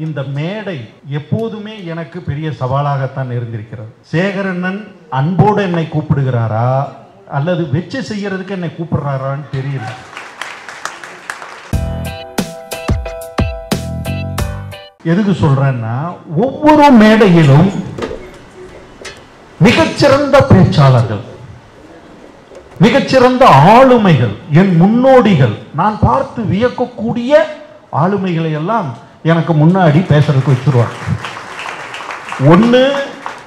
இந்த மேடை எப்போதுமே எனக்கு பெரிய சவாலாகத்தான் இருந்திருக்கிறது. சேகரண்ணன் அன்போடு என்னை கூப்பிடுகிறாரா அல்லது வெச்சு செய்யறதுக்கு என்னை கூப்பிடுறாரான்னு தெரியல. எதுக்கு சொல்றேன்னா, ஒவ்வொரு மேடையிலும் மிகச்சிறந்த பேச்சாளர்கள், மிகச்சிறந்த ஆளுமைகள், என் முன்னோடிகள், நான் பார்த்து வியக்கக்கூடிய ஆளுமைகளை எல்லாம் எனக்கு முன்னாடி பேசுறதுக்கு வச்சிருவார். ஒன்று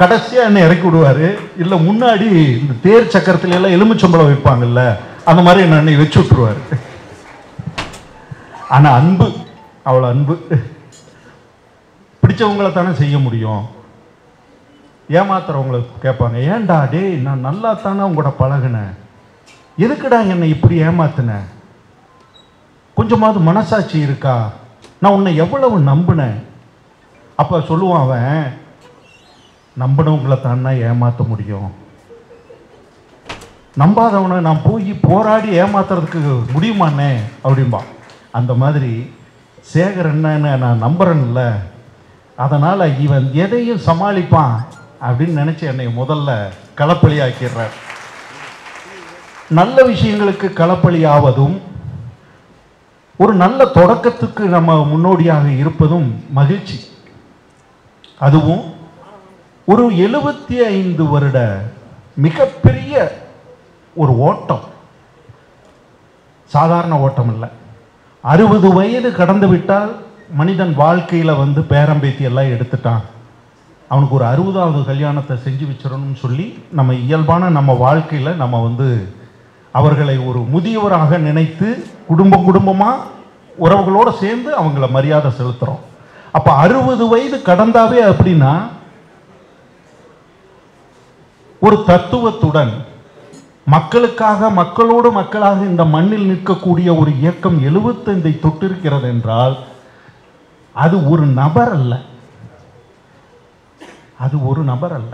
கடைசியா என்னை இறக்கி விடுவாரு, இல்லை முன்னாடி இந்த தேர் சக்கரத்துல எல்லாம் எலுமிச்சம்பழம் வைப்பாங்கல்ல, அந்த மாதிரி என்னை வச்சு விட்டுருவாரு. ஆனா அன்பு, அவ்வளோ அன்பு. பிடிச்சவங்களை தானே செய்ய முடியும். ஏமாத்துறவங்களை கேட்பாங்க, ஏன்டா டே நான் நல்லா தானே உங்களோட பழகினேன், எதுக்குடா என்னை இப்படி ஏமாத்தின, கொஞ்சமாவது மனசாட்சி இருக்கா, நான் உன்னை எவ்வளவு நம்பினேன். அப்ப சொல்லுவான் அவன், நம்பினவங்களை தானே ஏமாற்ற முடியும், நம்பாதவனை நான் போய் போராடி ஏமாத்துறதுக்கு முடியுமானே அப்படின்பா. அந்த மாதிரி சேகரண்ணனை நான் நம்புறேன்ல, அதனால இவன் எதையும் சமாளிப்பான் அப்படின்னு நினைச்சு என்னை முதல்ல களப்பலி ஆக்கிடுறார். நல்ல விஷயங்களுக்கு களப்பலி ஆவதும் ஒரு நல்ல தொடக்கத்துக்கு நம்ம முன்னோடியாக இருப்பதும் மகிழ்ச்சி. அதுவும் ஒரு 75 வருட மிகப்பெரிய ஒரு ஓட்டம், சாதாரண ஓட்டம் இல்லை. 60 வயது கடந்து விட்டால் மனிதன் வாழ்க்கையில பேரம்பேத்தி எல்லாம் எடுத்துட்டான், அவனுக்கு ஒரு 60வது கல்யாணத்தை செஞ்சு வச்சிடணும்னு சொல்லி நம்ம இயல்பான நம்ம வாழ்க்கையில நம்ம அவர்களை ஒரு முதியவராக நினைத்து குடும்பமா உறவுகளோடு சேர்ந்து அவங்கள மரியாதை செலுத்துறோம். அப்ப 60 வயது கடந்தாவே அப்படின்னா ஒரு தத்துவத்துடன் மக்களுக்காக, மக்களோடு மக்களாக இந்த மண்ணில் நிற்கக்கூடிய ஒரு இயக்கம் 75 தொட்டிருக்கிறது என்றால் அது ஒரு நபர் அல்ல, அது ஒரு நபர் அல்ல.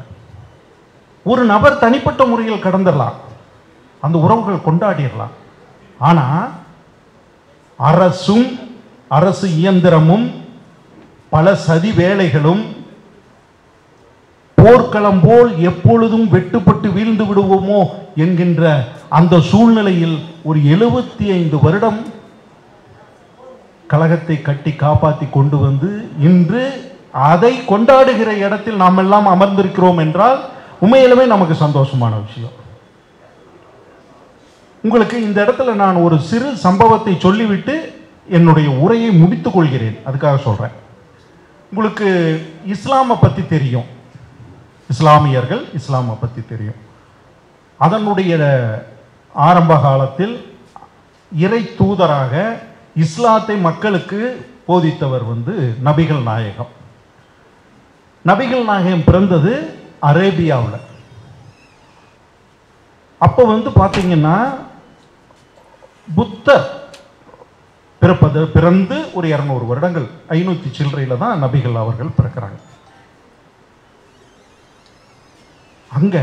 ஒரு நபர் தனிப்பட்ட முறையில் கடந்துடலாம், அந்த உறவுகள் கொண்டாடிடலாம். ஆனா அரசும் அரசு இயந்திரமும் பல சதி வேலைகளும் போர்க்களம் போல் எப்பொழுதும் வெட்டுப்பட்டு வீழ்ந்து விடுவோமோ என்கின்ற அந்த சூழ்நிலையில் ஒரு 75 வருடம் கழகத்தை கட்டி காப்பாற்றி கொண்டு வந்து இன்று அதை கொண்டாடுகிற இடத்தில் நாம் எல்லாம் அமர்ந்திருக்கிறோம் என்றால் உண்மையிலுமே நமக்கு சந்தோஷமான விஷயம். உங்களுக்கு இந்த இடத்துல நான் ஒரு சிறு சம்பவத்தை சொல்லிவிட்டு என்னுடைய உரையை முடித்துக் கொள்கிறேன். அதுக்காக சொல்றேன். உங்களுக்கு இஸ்லாமை பத்தி தெரியும், இஸ்லாமியர்கள் இஸ்லாமை பத்தி தெரியும். அதனுடைய ஆரம்ப காலத்தில் இறை தூதராக இஸ்லாத்தை மக்களுக்கு போதித்தவர் நபிகள் நாயகம். நபிகள் நாயகம் பிறந்தது அரேபியாவில். அப்போ பார்த்தீங்கன்னா புத்தர் பிறந்து ஒரு 200 வருடங்கள், 500 சில்லறையில தான் நபிகள் அவர்கள் பிறக்கிறாங்க. அங்க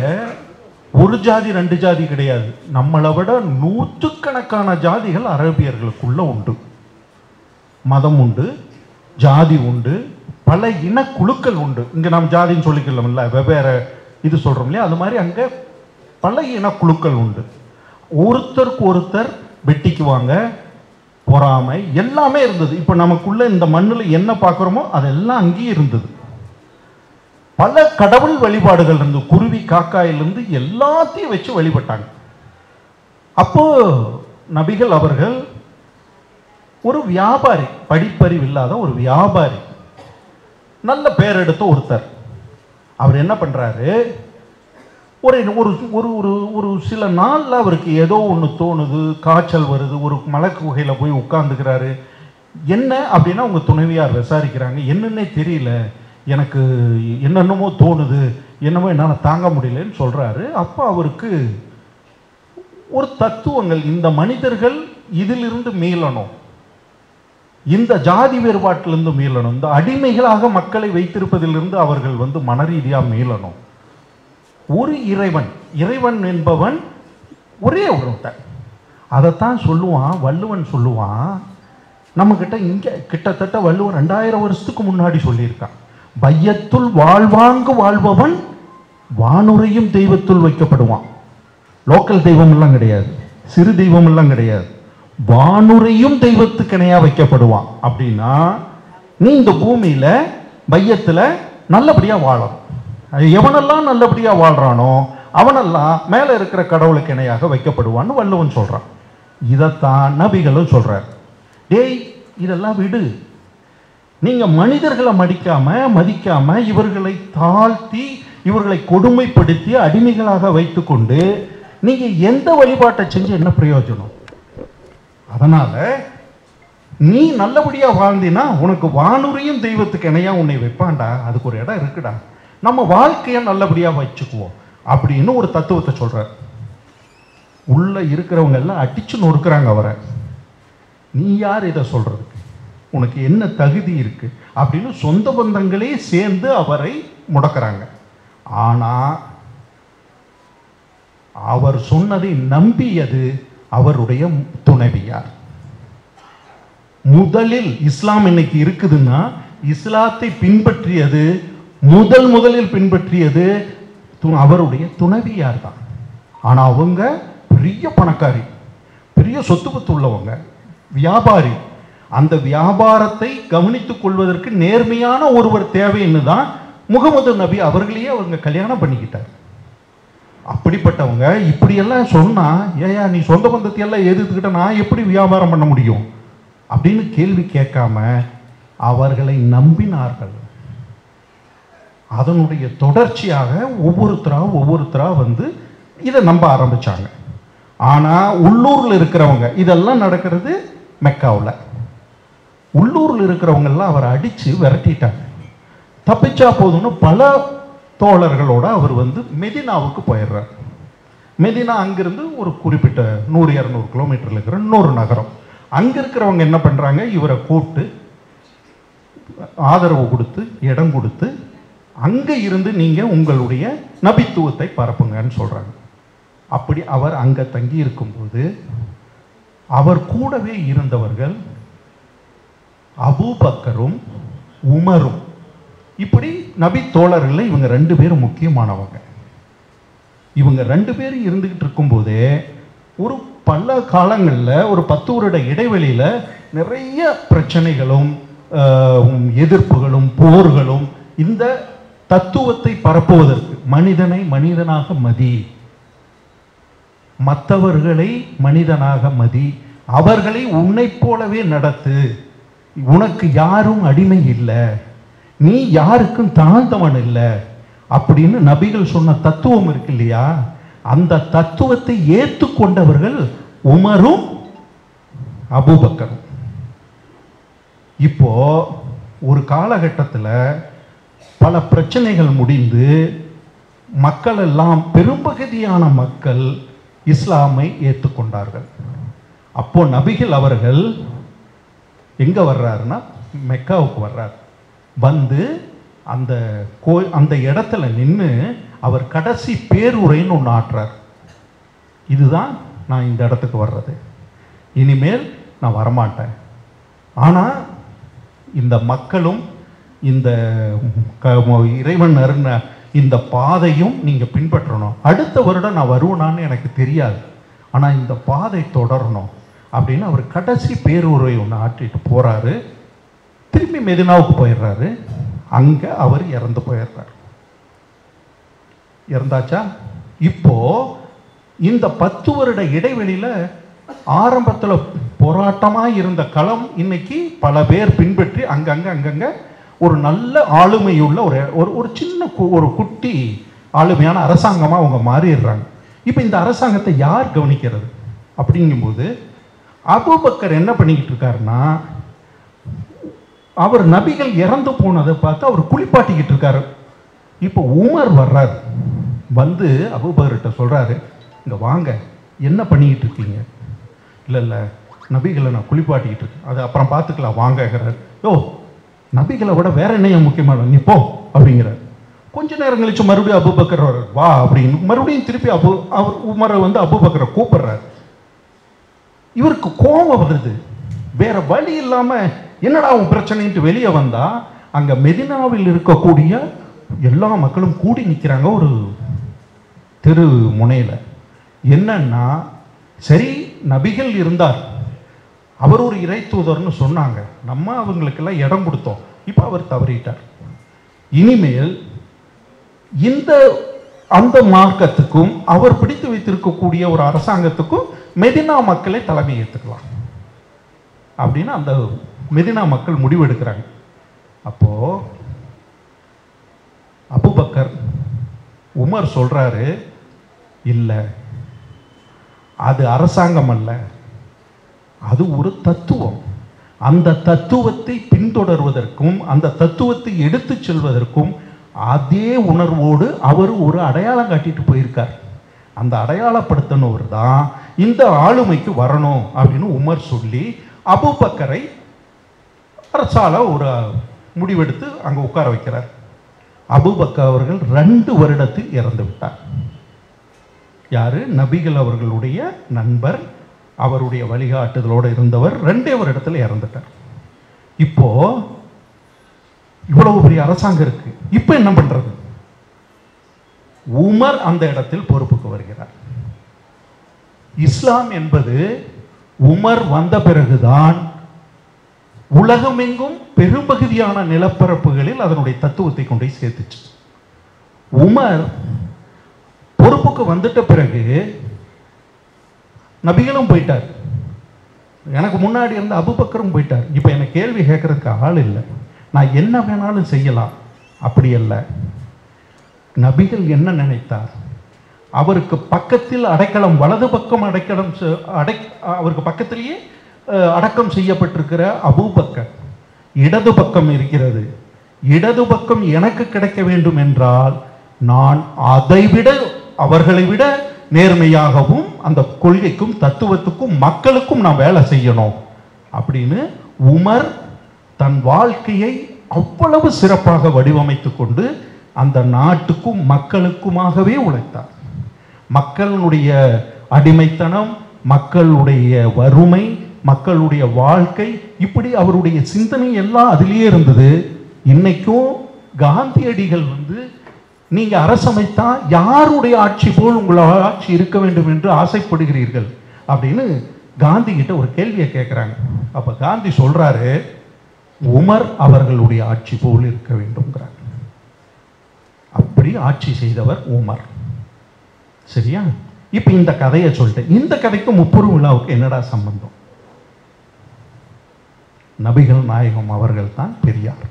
ஒரு ஜாதி 2 ஜாதி கிடையாது, நம்மளை விட 100கணக்கான ஜாதிகள் அரேபியர்களுக்குள்ள உண்டு. மதம் உண்டு, ஜாதி உண்டு, பல இனக்குழுக்கள் உண்டு. இங்க நாம் ஜாதின்னு சொல்லிக்கலாம்ல, வெவ்வேறு இது சொல்றோம் இல்லையா, அது மாதிரி அங்க பல இனக்குழுக்கள் உண்டு. ஒருத்தருக்கு ஒருத்தர் வெட்டிக்குவாங்க, பொறாமை எல்லாமே இருந்தது. இப்ப நமக்குள்ள இந்த மண்ணில் என்ன பார்க்கிறோமோ அதெல்லாம் அங்கேயே இருந்தது. பல கடவுள் வழிபாடுகள் இருந்து, குருவி காக்காயிலிருந்து எல்லாத்தையும் வச்சு வழிபட்டாங்க. அப்போ நபிகள் அவர்கள் ஒரு வியாபாரி, படிப்பறிவு இல்லாத ஒரு வியாபாரி, நல்ல பேர் எடுத்த ஒருத்தர். அவர் என்ன பண்றாரு, ஒரு ஒரு சில நாள்ல அவருக்கு ஏதோ ஒன்று தோணுது, காய்ச்சல் வருது, ஒரு மலை குகையில போய் உட்கார்ந்துக்கிறாரு. என்ன அப்படின்னா உங்க துணைவியார் விசாரிக்கிறாங்க, என்னன்னே தெரியல, எனக்கு என்னென்னமோ தோணுது, என்னமோ என்னால் தாங்க முடியலன்னு சொல்றாரு. அப்போ அவருக்கு ஒரு தத்துவங்கள், இந்த மனிதர்கள் இதிலிருந்து மீளணும், இந்த ஜாதி வேறுபாட்டிலிருந்து மீளணும், இந்த அடிமைகளாக மக்களை வைத்திருப்பதிலிருந்து அவர்கள் மனரீதியா மீளணும். ஒரு இறைவன், இறைவன் என்பவன் ஒரே ஒருத்தன். அதைத்தான் சொல்லுவான் வள்ளுவன், சொல்லுவான் நம்மக்கிட்ட இங்கே கிட்டத்தட்ட வள்ளுவர் 2000 வருஷத்துக்கு முன்னாடி சொல்லியிருக்கான், பையத்துள் வாழ்வாங்கு வாழ்பவன் வானுரையும் தெய்வத்துள் வைக்கப்படுவான். லோக்கல் தெய்வம் எல்லாம் கிடையாது, சிறு தெய்வம் எல்லாம் கிடையாது, வானுரையும் தெய்வத்துக்கு இணையா வைக்கப்படுவான். அப்படின்னா நீ இந்த பூமியில பையத்துல நல்லபடியா வாழணும். எவனெல்லாம் நல்லபடியா வாழ்றானோ அவனெல்லாம் மேல இருக்கிற கடவுளுக்கு இணையாக வைக்கப்படுவான்னு வள்ளுவன் சொல்றான். இதைத்தான் நபிகளும் சொல்றார். டேய், இதெல்லாம் விடு. நீங்க மனிதர்களை மதிக்காம இவர்களை தாழ்த்தி இவர்களை கொடுமைப்படுத்தி அடிமைகளாக வைத்துக்கொண்டு நீங்க எந்த வழிபாட்டை செஞ்சு என்ன பிரயோஜனம்? அதனால நீ நல்லபடியா வாழ்ந்தினா உனக்கு வானுரையும் தெய்வத்துக்கு இணையா உன்னை வைப்பான்டா. அதுக்கு ஒரு இடம் இருக்குடா, நம்ம வாழ்க்கையை நல்லபடியா வச்சுக்குவோம் அப்படின்னு ஒரு தத்துவத்தை சொல்றார். உள்ள இருக்கிறவங்க எல்லாம் அடிச்சு நொறுக்குறாங்க அவரை. நீ யார் இதை சொல்றதுக்கு? உனக்கு என்ன தகுதி இருக்கு அப்படின்னு சொந்த பந்தங்களே சேர்ந்து அவரை முடக்கிறாங்க. ஆனா அவர் சொன்னதை நம்பியது அவருடைய துணைவியார். முதலில் இஸ்லாம் இன்னைக்கு இருக்குதுன்னா இஸ்லாத்தை பின்பற்றியது முதலில் பின்பற்றியது அவருடைய துணைவியார் தான். ஆனா அவங்க பெரிய பணக்காரி, பெரிய சொத்து பத்து உள்ளவங்க, வியாபாரி. அந்த வியாபாரத்தை கவனித்துக் கொள்வதற்கு நேர்மையான ஒருவர் தேவைன்னு தான் முகமது நபி அவர்களையே அவங்க கல்யாணம் பண்ணிக்கிட்டார். அப்படிப்பட்டவங்க இப்படியெல்லாம் சொன்னா, ஏயா நீ சொந்த பந்தத்தை எல்லாம் எதிர்த்துக்கிட்ட நான் எப்படி வியாபாரம் பண்ண முடியும் அப்படின்னு கேள்வி கேட்காம அவர்களை நம்பினார்கள். அதனுடைய தொடர்ச்சியாக ஒவ்வொருத்தரா வந்து இதை நம்ப ஆரம்பிச்சாங்க. ஆனா உள்ளூர்ல இருக்கிறவங்க, இதெல்லாம் நடக்கிறது மெக்காவில், உள்ளூர்ல இருக்கிறவங்க எல்லாம் அவரை அடிச்சு விரட்டிட்டாங்க. தப்பிச்சா போதும்னு பல தோழர்களோட அவர் வந்து மெதினாவுக்கு போயிடுறார். மெதினா அங்கிருந்து ஒரு குறிப்பிட்ட 100-200 கிலோமீட்டர்ல இருக்கிற இன்னொரு நகரம். அங்க இருக்கிறவங்க என்ன பண்றாங்க, இவரை கூப்பிட்டு ஆதரவு கொடுத்து இடம் கொடுத்து அங்க இருந்து நீங்க உங்களுடைய நபித்துவத்தை பரப்புங்கன்னு சொல்றாங்க. அப்படி அவர் அங்க தங்கி இருக்கும்போது அவர் கூடவே இருந்தவர்கள் அபூபக்கரும் உமரும். இப்படி நபி தோழர்கள் இவங்க 2 பேரும் முக்கியமானவங்க. இவங்க 2 பேரும் இருந்துகிட்டு இருக்கும்போதே ஒரு பல காலங்களில் ஒரு 10 வருட இடைவெளியில நிறைய பிரச்சனைகளும் எதிர்ப்புகளும் போர்களும் இந்த தத்துவத்தை பரப்புவதற்கு, மனிதனை மனிதனாக மதி, மற்றவர்களை மனிதனாக மதி, அவர்களை உன்னை போலவே நடத்து, உனக்கு யாரும் அடிமை இல்லை, நீ யாருக்கும் தாழ்ந்தவன் இல்லை அப்படின்னு நபிகள் சொன்ன தத்துவம் இருக்கு இல்லையா, அந்த தத்துவத்தை ஏற்றுக்கொண்டவர்கள் உமரும் அபூபக்கரும். இப்போ ஒரு காலகட்டத்தில் பல பிரச்சனைகள் முடிந்து மக்கள் எல்லாம், பெரும்பகுதியான மக்கள் இஸ்லாமை ஏற்றுக்கொண்டார்கள். அப்போ நபிகள் அவர்கள் எங்க வர்றாருன்னா மெக்காவுக்கு வர்றார். வந்து அந்த இடத்துல நின்று அவர் கடைசி பேருரைன்னு ஒன்று ஆற்றார். இதுதான் நான் இந்த இடத்துக்கு வர்றது, இனிமேல் நான் வரமாட்டேன். ஆனால் இந்த மக்களும் இந்த இறைவன் அருண இந்த பாதையும் நீங்கள் பின்பற்றணும். அடுத்த வருடம் நான் வருவேனான்னு எனக்கு தெரியாது, ஆனால் இந்த பாதை தொடரணும் அப்படின்னு அவர் கடைசி பேருரை ஒன்று ஆற்றிட்டு போகிறாரு. திரும்பி மெதினாவுக்கு போயிடுறாரு. அங்கே அவர் இறந்து போயிடுறார். இறந்தாச்சா? இப்போ இந்த 10 வருட இடைவெளியில் ஆரம்பத்தில் போராட்டமாக இருந்த களம் இன்னைக்கு பல பேர் பின்பற்றி அங்கங்கே ஒரு நல்ல ஆளுமையுள்ள ஒரு சின்ன ஒரு குட்டி ஆளுமையான அரசாங்கமாக அவங்க மாறிடுறாங்க. இப்போ இந்த அரசாங்கத்தை யார் கவனிக்கிறது அப்படிங்கும்போது அபூபக்கர் என்ன பண்ணிக்கிட்டு இருக்காருன்னா, அவர் நபிகள் இறந்து போனதை பார்த்து அவர் குளிப்பாட்டிக்கிட்டு இருக்காரு. இப்போ உமர் வர்றார். வந்து அபூபக்கர்கிட்ட சொல்றாரு, இங்கே வாங்க, என்ன பண்ணிக்கிட்டு இருக்கீங்க? இல்லை நபிகளை நான் குளிப்பாட்டிக்கிட்டு இருக்கேன், அது அப்புறம் பார்த்துக்கலாம் வாங்கங்கிறார். யோ, நபிகளை விட வேற என்ன முக்கியமான, நீ போ அப்படிங்கிறார். கொஞ்ச நேரம் கழிச்சு மறுபடியும் அபூபக்கர் வா அப்படின்னு மறுபடியும் திருப்பி உமரை வந்து அபூபக்கரை கூப்பிடுறாரு. இவருக்கு கோபம் வருது. வேற வழி இல்லாம என்னடா உன் பிரச்சனைன்ட்டு வெளியே வந்தா அங்க மெதினாவில் இருக்கக்கூடிய எல்லா மக்களும் கூடி நிற்கிறாங்க ஒரு தெரு முனையில. என்னன்னா, சரி நபிகள் இருந்தார், அவர் ஒரு இறை தூதர்னு சொன்னாங்க, நம்ம அவங்களுக்கெல்லாம் இடம் கொடுத்தோம், இப்போ அவர் தவறிட்டார். இனிமேல் இந்த அந்த மார்க்கத்துக்கும் அவர் பிடித்து வைத்திருக்கக்கூடிய ஒரு அரசாங்கத்துக்கும் மெதினா மக்களை தலைமை ஏற்றுக்கலாம் அப்படின்னு அந்த மெதினா மக்கள் முடிவெடுக்கிறாங்க. அப்போ அபூபக்கர் உமர் சொல்றாரு, இல்லை அது அரசாங்கம் அல்ல, அது ஒரு தத்துவம். அந்த தத்துவத்தை பின்தொடர்வதற்கும் அந்த தத்துவத்தை எடுத்து செல்வதற்கும் அதே உணர்வோடு அவர் ஒரு அடையாளம் காட்டிட்டு போயிருக்கார். அந்த அடையாளப்படுத்தினவர் தான் இந்த ஆளுமைக்கு வரணும் அப்படின்னு உமர் சொல்லி அபூபக்கரை அரசால ஒரு முடிவெடுத்து அங்கே உட்கார வைக்கிறார். அபூபக்கர் அவர்கள் 2 வருடத்தில் இறந்து விட்டார். யாரு? நபிகள் அவர்களுடைய நண்பர், அவருடைய வழிகாட்டுதலோடு இருந்தவர் 2 வருடத்தில் இறந்துட்டார். இப்போ இவ்வளவு பெரிய அரசாங்கம் இருக்கு, இப்போ என்ன பண்றது? உமர் அந்த இடத்தில் பொறுப்புக்கு வருகிறார். இஸ்லாம் என்பது உமர் வந்த பிறகுதான் உலகமெங்கும் பெரும்பகுதியான நிலப்பரப்புகளில் அதனுடைய தத்துவத்தை கொண்டு சேர்த்துச்சு. உமர் பொறுப்புக்கு வந்துட்ட பிறகு நபிகளும் போயிட்டார், எனக்கு முன்னாடி இருந்த அபூபக்கரும் போயிட்டார். இப்போ எனக்கு கேள்வி கேட்கறதுக்கு ஆள் இல்லை, நான் என்ன வேணாலும் செய்யலாம் அப்படி அல்ல. நபிகள் என்ன நினைத்தார்? அவருக்கு பக்கத்தில் அடைக்கலம், வலது பக்கம் அடைக்கலம், அவருக்கு பக்கத்திலேயே அடக்கம் செய்யப்பட்டிருக்கிற அபூபக்கர் இடது பக்கம் இருக்கிறது. இடது பக்கம் எனக்கு கிடைக்க வேண்டும் என்றால் நான் அதைவிட அவர்களை விட நேர்மையாகவும் அந்த கொள்கைக்கும் தத்துவத்துக்கும் மக்களுக்கும் நான் வேலை செய்யணும் அப்படின்னு உமர் தன் வாழ்க்கையை அவ்வளவு சிறப்பாக வடிவமைத்து கொண்டு அந்த நாட்டுக்கும் மக்களுக்குமாகவே உழைத்தார். மக்களுடைய அடிமைத்தனம், மக்களுடைய வறுமை, மக்களுடைய வாழ்க்கை, இப்படி அவருடைய சிந்தனை எல்லாம் அதிலேயே இருந்தது. இன்னைக்கும் காந்தியடிகள் நீங்க அரசமைத்தா யாருடைய ஆட்சி போல் உங்கள் ஆட்சி இருக்க வேண்டும் என்று ஆசைப்படுகிறீர்கள் அப்படின்னு காந்தி கிட்ட ஒரு கேள்வியை கேட்கிறாங்க. அப்ப காந்தி சொல்றாரு, உமர் அவர்களுடைய ஆட்சி போல் இருக்க வேண்டும்ங்கிறார். அப்படி ஆட்சி செய்தவர் உமர். சரியா? இப்ப இந்த கதையை சொல்லிட்டேன். இந்த கதைக்கு முப்பெரும் விழாவுக்கு என்னடா சம்பந்தம்? நபிகள் நாயகம் அவர்கள் தான் பெரியார்.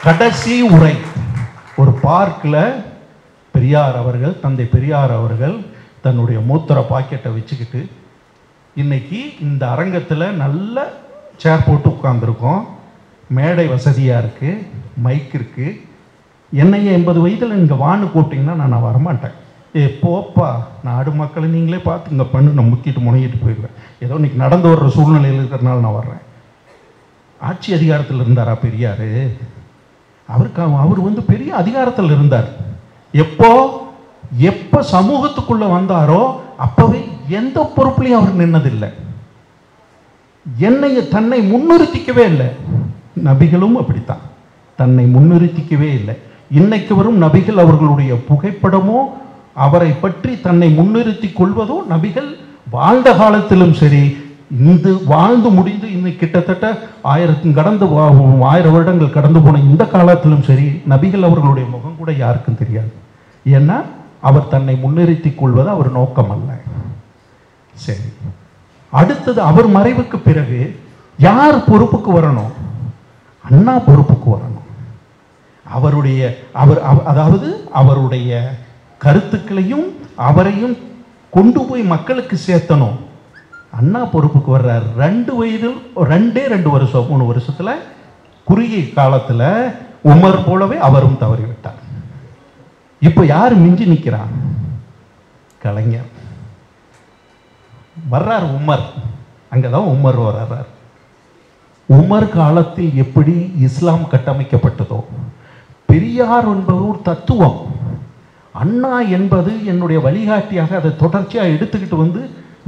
கடைசி உரை ஒரு பார்க்கில் பெரியார் அவர்கள், தந்தை பெரியார் அவர்கள் தன்னுடைய மூத்திர பாக்கெட்டை வச்சுக்கிட்டு, இன்னைக்கு இந்த அரங்கத்தில் நல்ல சேர் போட்டு உட்கார்ந்துருக்கோம், மேடை வசதியாக இருக்குது, மைக் இருக்குது, என்னைய 80 வயதில் இங்கே வான்னு கூப்பிட்டிங்கன்னா நான் வரமாட்டேன். போப்பா, நாடு மக்களை நீங்களே பார்த்து இங்கே பண்ணு, நான் முக்கிட்டு முனைகிட்டு போயிடுவேன். ஏதோ இன்னைக்கு நடந்து வர்ற சூழ்நிலையில் இருக்கிறதுனால நான் வர்றேன். ஆட்சி அதிகாரத்தில் இருந்தாரா பெரியார்? அவர் பெரிய அதிகாரத்தில் இருந்தார். எப்போ சமூகத்துக்குள்ள வந்தாரோ அப்பவே எந்த பொறுப்புலையும் அவர் நின்னதில்லை. தன்னை முன்னிறுத்திக்கவே இல்லை. நபிகளும் அப்படித்தான், தன்னை முன்னிறுத்திக்கவே இல்லை. இன்னைக்கு வரும் நபிகள் அவர்களுடைய புகைப்படமோ அவரை பற்றி தன்னை முன்னிறுத்தி கொள்வதோ, நபிகள் வாழ்ந்த காலத்திலும் சரி, இந்த வாழ்ந்து முடிந்து இன்னைக்கு கிட்டத்தட்ட 1000 வருடங்கள் கடந்து போன இந்த காலத்திலும் சரி, நபிகள் அவர்களுடைய முகம் கூட யாருக்கும் தெரியாது. ஏன்னா அவர் தன்னை முன்னிறுத்தி கொள்வது அவர் நோக்கம் அல்ல. சரி, அடுத்தது அவர் மறைவுக்கு பிறகு யார் பொறுப்புக்கு வரணும்? அண்ணா பொறுப்புக்கு வரணும். அதாவது அவருடைய கருத்துக்களையும் அவரையும் கொண்டு போய் மக்களுக்கு சேர்த்தணும். அண்ணா பொறுப்புக்கு வர்றார் 2 வயதில், 2 வருஷம் 3 வருஷத்துல, குறுகிய காலத்துல உமர் போலவே அவரும் தவறிவிட்டார். இப்ப யார் மிஞ்சி நிற்கிறார்? கலைஞர் வர்றார். உமர், அங்கதான் உமர் வர்றார். உமர் காலத்தில் எப்படி இஸ்லாம் கட்டமைக்கப்பட்டதோ, பெரியார் என்பது ஒரு தத்துவம், அண்ணா என்பது என்னுடைய வழிகாட்டியாக அதை தொடர்ச்சியாக எடுத்துக்கிட்டு வந்து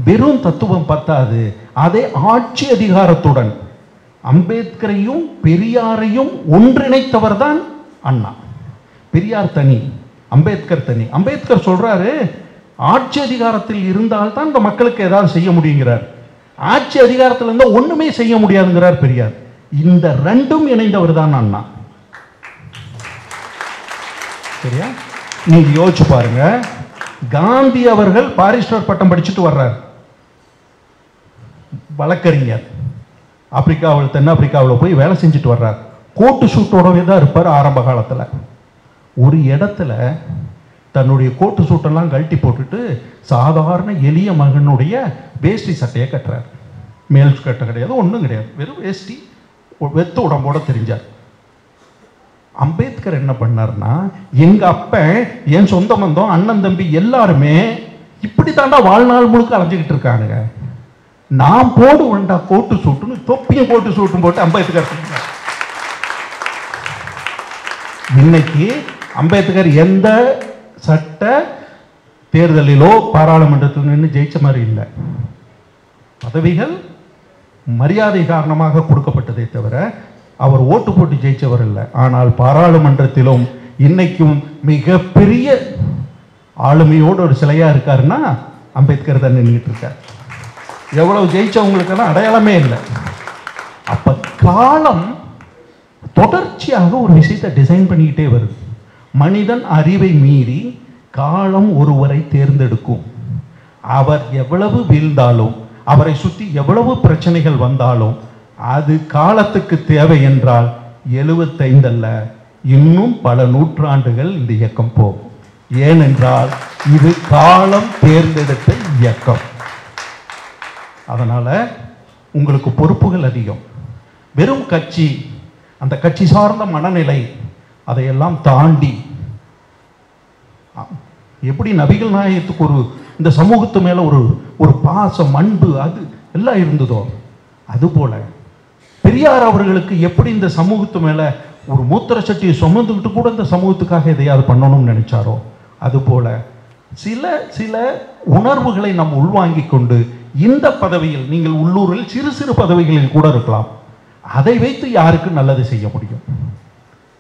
வெறும் தத்துவம் பத்தாது, அதை ஆட்சி அதிகாரத்துடன் அம்பேத்கரையும் பெரியாரையும் ஒன்றிணைத்தவர் தான் அண்ணா. பெரியார் தனி, அம்பேத்கர் தனி. அம்பேத்கர் சொல்றாரு, ஆட்சி அதிகாரத்தில் இருந்தால்தான் இந்த மக்களுக்கு ஏதாவது செய்ய முடியுங்கிறார். ஆட்சி அதிகாரத்தில் இருந்தால் ஒண்ணுமே செய்ய முடியாதுங்கிறார் பெரியார். இந்த ரெண்டும் இணைந்தவர் தான் அண்ணா. சரியா? நீங்க யோசிச்சு பாருங்க, காந்தி அவர்கள் பாரிஸ்டர் பட்டம் படிச்சுட்டு வர்றார், வழக்கறிஞர், ஆப்பிரிக்காவில் தென்னாப்பிரிக்காவில் போய் வேலை செஞ்சுட்டு வர்றார். கோட்டு சூட்டோடவே தான் இருப்பார் ஆரம்ப காலத்தில். ஒரு இடத்துல தன்னுடைய கோட்டு சூட்டெல்லாம் கழட்டி போட்டுட்டு சாதாரண எளிய மகனுடைய வேஷ்டி சட்டையை கட்டுறார். மேல் கட்ட கிடையாது, ஒன்றும் கிடையாது, வெறும் வேஷ்டி, வெத்து உடம்போட தெரிஞ்சார். அம்பேத்கர் என்ன பண்ணார்னா, எங்க அப்ப, என் சொந்த பந்தம், அண்ணன் தம்பி எல்லாருமே இப்படி தாண்டா வாழ்நாள் முழுக்க அலைஞ்சிக்கிட்டு இருக்கானுங்க, நான் போடு வேண்டா கோட்டு சூட்டுன்னு தொப்பியும் கோட்டு சூட்டும் போட்டு அம்பேத்கர் சொன்னார். இன்னைக்கு அம்பேத்கர் எந்த சட்ட தேர்தலிலோ பாராளுமன்றத்தில் நின்று ஜெயிச்ச மாதிரி இல்லை. பதவிகள் மரியாதை காரணமாக கொடுக்கப்பட்டதை தவிர அவர் ஓட்டு போட்டு ஜெயிச்சவர் இல்லை. ஆனால் பாராளுமன்றத்திலும் இன்னைக்கும் மிகப்பெரிய ஆளுமையோடு ஒரு சிலையா இருக்காருன்னா அம்பேத்கர் தான் நின்றுட்டு இருக்கார். எவ்வளவு ஜெயிச்சவங்களுக்கெல்லாம் அடையாளமே இல்லை. அப்ப காலம் தொடர்ச்சியாக ஒரு விஷயத்தை டிசைன் பண்ணிக்கிட்டே வருது. மனிதன் அறிவை மீறி காலம் ஒருவரை தேர்ந்தெடுக்கும். அவர் எவ்வளவு வீழ்ந்தாலும், அவரை சுற்றி எவ்வளவு பிரச்சனைகள் வந்தாலும், அது காலத்துக்கு தேவை என்றால் 75 அல்ல, இன்னும் பல நூற்றாண்டுகள் இந்த இயக்கம் போகும். ஏனென்றால் இது காலம் தேர்ந்தெடுத்த இயக்கம். அதனால உங்களுக்கு பொறுப்புகள் அதிகம். வெறும் கட்சி, அந்த கட்சி சார்ந்த மனநிலை, அதையெல்லாம் தாண்டி எப்படி நபிகள் நாயகத்துக்கு ஒரு இந்த சமூகத்து மேல ஒரு பாசம், அன்பு, அது எல்லாம் இருந்ததோ, அதுபோல பெரியார் அவர்களுக்கு எப்படி இந்த சமூகத்து மேல ஒரு மூத்திர சட்டியை சுமந்துக்கிட்டு கூட இந்த சமூகத்துக்காக எதையாவது பண்ணணும்னு நினைச்சாரோ, அதுபோல சில சில உணர்வுகளை நாம் உள்வாங்கி கொண்டு இந்த பதவியில், நீங்கள் உள்ளூரில் சிறு சிறு பதவிகளில் கூட இருக்கலாம், அதை வைத்து யாருக்கு நல்லது செய்ய முடியும்?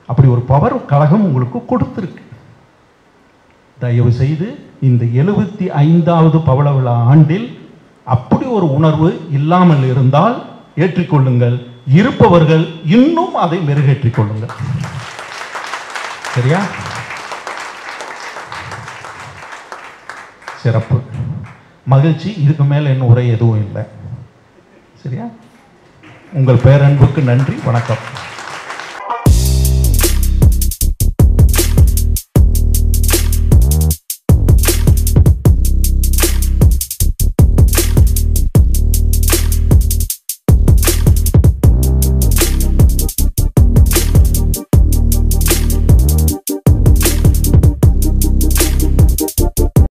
அப்படி ஒரு பவர் கழகம் உங்களுக்கு கொடுத்திருக்கு. தயவு செய்து இந்த 75வது பவள விழா ஆண்டில் அப்படி ஒரு உணர்வு இல்லாமல் இருந்தால் ஏற்றிக்கொள்ளுங்கள். இருப்பவர்கள் இன்னும் அதை மெருகேற்றிக் கொள்ளுங்கள். சரியா? சிறப்பு, மகிழ்ச்சி. இதுக்கு மேல என்ன உரை எதுவும் இல்லை. சரியா? உங்கள் பேரன்புக்கு நன்றி. வணக்கம்.